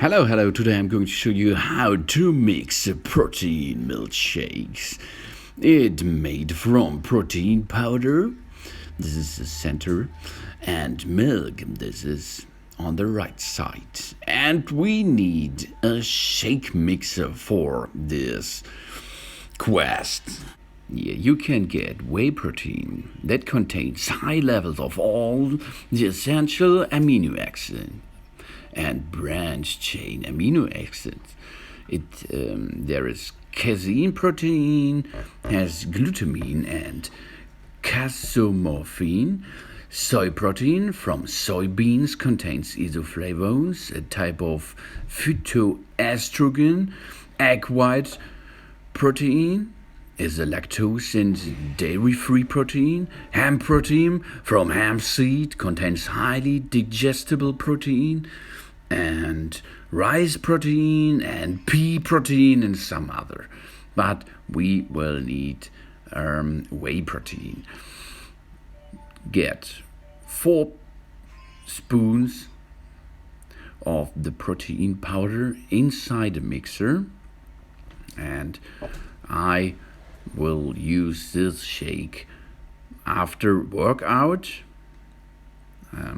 Hello, today I'm going to show you how to mix protein milkshakes. It's made from protein powder, this is the center, and milk, this is on the right side. And we need a shake mixer for this quest. Yeah, you can get whey protein that contains high levels of all the essential amino acids and branch chain amino acids. There is casein protein, has glutamine and casomorphin. Soy protein from soybeans contains isoflavones, a type of phytoestrogen. Egg white protein is a lactose and dairy-free protein. Hemp protein from hemp seed contains highly digestible protein. And rice protein and pea protein and some other. But we will need whey protein. Get 4 spoons of the protein powder inside a mixer, and I will use this shake after workout.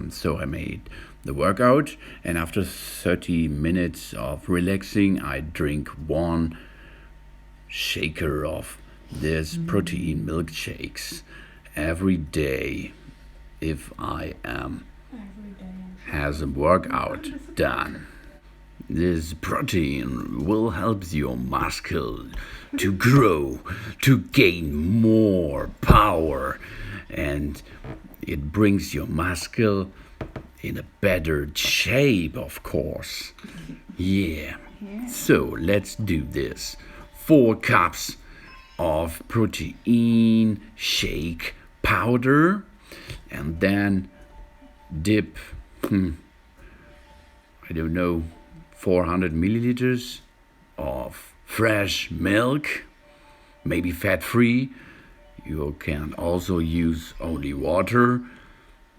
So I made the workout, and after 30 minutes of relaxing, I drink 1 shaker of this protein milkshakes every day if I has a workout done. This protein will help your muscle to grow, to gain more power, and it brings your muscle in a better shape, of course. Yeah. So let's do this. 4 cups of protein shake powder, and then dip 400 milliliters of fresh milk, maybe fat-free. You can also use only water.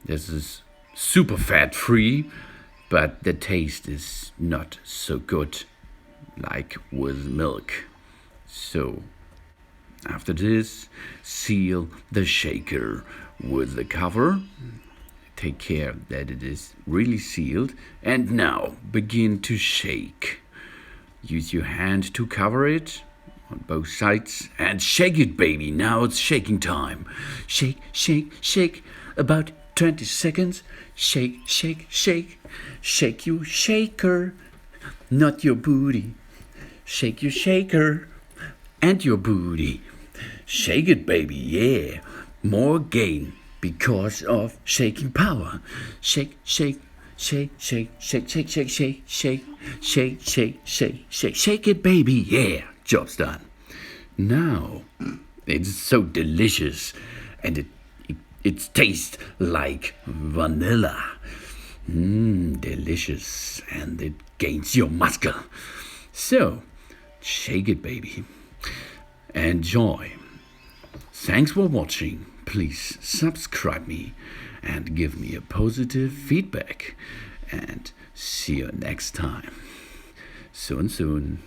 This is super fat-free, but the taste is not so good like with milk. So after this, seal the shaker with the cover. Take care that it is really sealed. And now begin to shake. Use your hand to cover it on both sides and shake it, baby. Now it's shaking time. Shake, shake, shake. About 20 seconds. Shake, shake, shake. Shake your shaker, not your booty. Shake your shaker and your booty. Shake it, baby, yeah. More gain because of shaking power. Shake, shake, shake, shake, shake, shake, shake, shake, shake, shake, shake, shake, shake, shake it, baby, yeah. Job's done. Now, it's so delicious, and it tastes like vanilla. Delicious, and it gains your muscle. So, shake it, baby. Enjoy. Thanks for watching. Please subscribe me and give me a positive feedback. And see you next time. Soon.